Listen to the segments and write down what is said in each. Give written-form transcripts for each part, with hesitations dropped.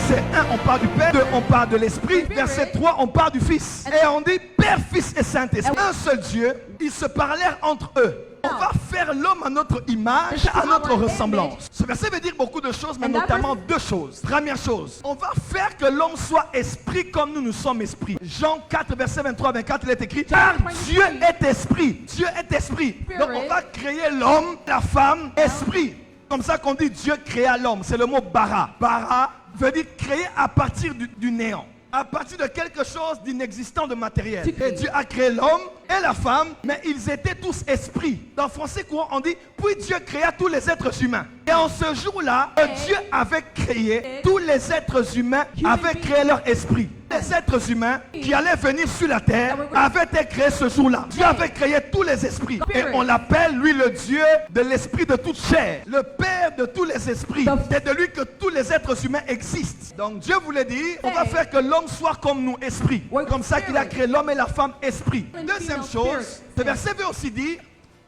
Verset 1, on parle du Père. 2, on parle de l'Esprit. Verset 3, on parle du Fils. Et on dit Père, Fils et Saint-Esprit. Un seul Dieu, ils se parlèrent entre eux. On va faire l'homme à notre image, à notre ressemblance. Ce verset veut dire beaucoup de choses, mais notamment deux choses. Première chose, on va faire que l'homme soit esprit comme nous sommes esprit. Jean 4, verset 23-24, il est écrit, car Dieu est esprit. Dieu est esprit. Donc on va créer l'homme, la femme, esprit. Comme ça qu'on dit Dieu créa l'homme. C'est le mot bara. Bara veut dire créer à partir du néant. À partir de quelque chose d'inexistant, de matériel. Et Dieu a créé l'homme et la femme, mais ils étaient tous esprits. Dans le français courant, on dit, puis Dieu créa tous les êtres humains. Et en ce jour-là, Dieu avait créé tous les êtres humains, avait créé leur esprit. Les êtres humains qui allaient venir sur la terre avaient été créés ce jour-là. Dieu avait créé tous les esprits. Et on l'appelle, lui, le Dieu de l'esprit de toute chair. Le Père de tous les esprits. C'est de lui que tous les êtres humains existent. Donc Dieu voulait dire, on va faire que l'homme soit comme nous, esprit. Comme ça qu'il a créé l'homme et la femme, esprit. Deuxième chose, ce verset veut aussi dire,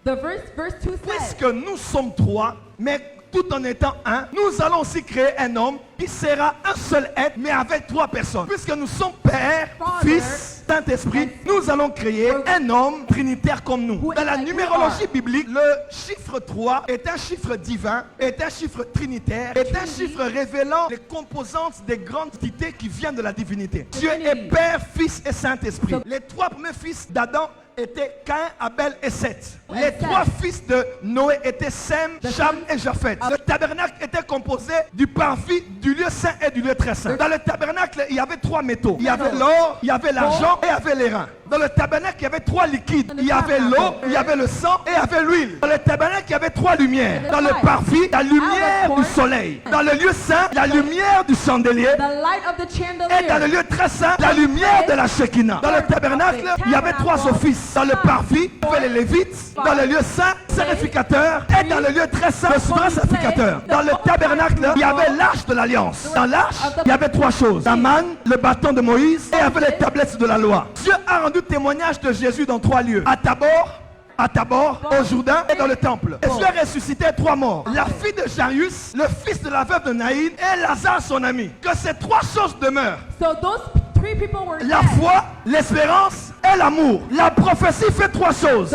puisque nous sommes trois, mais tout en étant un, nous allons aussi créer un homme qui sera un seul être, mais avec trois personnes. Puisque nous sommes Père, Fils, Saint-Esprit, nous allons créer un homme trinitaire comme nous. Dans la numérologie biblique, le chiffre 3 est un chiffre divin, est un chiffre trinitaire, est un chiffre révélant les composantes des grandes entités qui viennent de la divinité. Dieu est Père, Fils et Saint-Esprit. Les trois premiers fils d'Adam étaient Caïn, Abel et Seth. Les trois fils de Noé étaient Sem, Cham et Japheth. Le tabernacle était composé du parvis, du lieu saint et du lieu très saint. Dans le tabernacle, il y avait trois métaux. Il y avait l'or, il y avait l'argent et il y avait les reins. Dans le tabernacle, il y avait trois liquides. Il y avait l'eau, il y avait le sang et il y avait l'huile. Dans le tabernacle, il y avait trois lumières. Dans le parvis, la lumière du soleil. Dans le lieu saint, la lumière du chandelier. Et dans le lieu très saint, la lumière de la Shekinah. Dans le tabernacle, il y avait trois offices. Dans le parvis, il y avait les Lévites. Dans le lieu saint, sacrificateur. Et dans le lieu très saint, le souverain sacrificateur. Dans le tabernacle, il y avait l'arche de l'alliance. Dans l'arche, il y avait trois choses. La manne, le bâton de Moïse et il y avait les tablettes de la loi. Dieu a rendu témoignage de Jésus dans trois lieux. À Tabor, au Jourdain et dans le temple. Et Dieu a ressuscité trois morts. La fille de Jairus, le fils de la veuve de Naïn et Lazare son ami. Que ces trois choses demeurent. La foi, l'espérance et l'amour. La prophétie fait trois choses.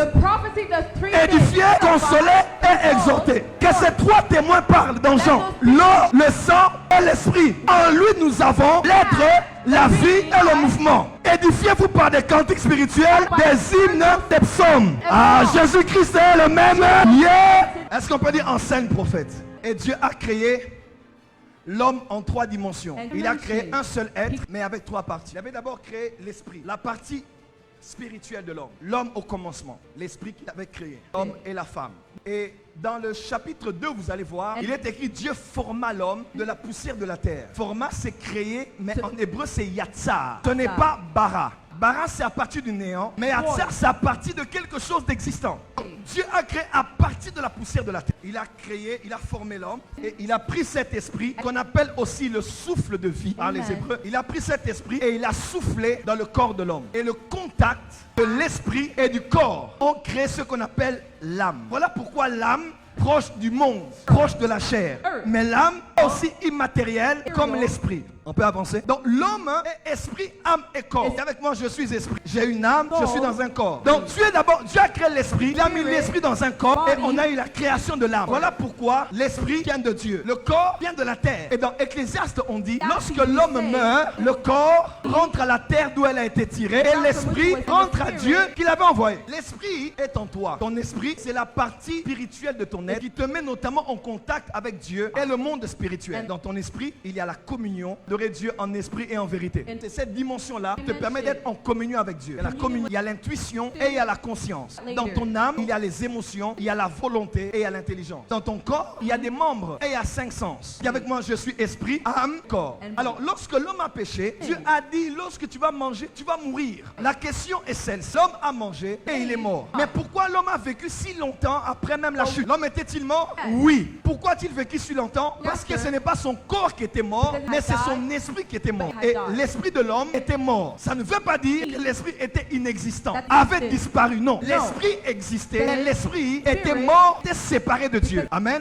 Édifier, consoler et exhorter. Que ces trois témoins parlent dans Jean. L'eau, le sang et l'esprit. En lui nous avons l'être, la vie et le mouvement. Édifiez-vous par des cantiques spirituels, des hymnes, des psaumes. Ah, Jésus-Christ est le même. Yeah. Est-ce qu'on peut dire en scène prophète? Et Dieu a créé l'homme en trois dimensions. Il a créé un seul être, mais avec trois parties. Il avait d'abord créé l'esprit, la partie spirituelle de l'homme. L'homme au commencement, l'esprit qu'il avait créé, l'homme et la femme. Et dans le chapitre 2, vous allez voir, il est écrit Dieu forma l'homme de la poussière de la terre. Forma, c'est créer, mais en hébreu, c'est yatsar. Ce n'est pas bara. Bara, c'est à partir du néant, mais yatsar, c'est à partir de quelque chose d'existant. Dieu a créé à partir de la poussière de la terre. Il a créé, il a formé l'homme et il a pris cet esprit qu'on appelle aussi le souffle de vie par les Hébreux. Il a pris cet esprit et il a soufflé dans le corps de l'homme. Et le contact de l'esprit et du corps ont créé ce qu'on appelle l'âme. Voilà pourquoi l'âme, proche du monde, proche de la chair. Mais l'âme aussi immatérielle comme l'esprit. On peut avancer. Donc l'homme est esprit, âme et corps. Et avec moi, je suis esprit. J'ai une âme, je suis dans un corps. Donc Dieu a créé l'esprit. Il a mis l'esprit dans un corps et on a eu la création de l'âme. Voilà pourquoi l'esprit vient de Dieu. Le corps vient de la terre. Et dans Ecclésiaste, on dit, lorsque l'homme meurt, le corps rentre à la terre d'où elle a été tirée et l'esprit rentre à Dieu qui l'avait envoyé. L'esprit est en toi. Ton esprit, c'est la partie spirituelle de ton être qui te met notamment en contact avec Dieu et le monde spirituel. Dans ton esprit, il y a la communion de Dieu en esprit et en vérité. C'est cette dimension-là qui te permet d'être en communion avec Dieu. Il y a l'intuition et il y a la conscience. Dans ton âme, il y a les émotions, il y a la volonté et il y a l'intelligence. Dans ton corps, il y a des membres et il y a 5 sens. Et avec moi, je suis esprit, âme, corps. Alors, lorsque l'homme a péché, Dieu a dit, lorsque tu vas manger, tu vas mourir. La question est celle-ci. L'homme a mangé et il est mort. Mais pourquoi l'homme a vécu si longtemps après même la chute? L'homme était-il mort? Oui. Pourquoi a-t-il vécu si longtemps? Parce que ce n'est pas son corps qui était mort, mais c'est son esprit qui était mort. Et l'esprit de l'homme était mort. Ça ne veut pas dire que l'esprit était inexistant, avait disparu. Non. L'esprit existait, l'esprit était mort, était séparé de Dieu. Amen.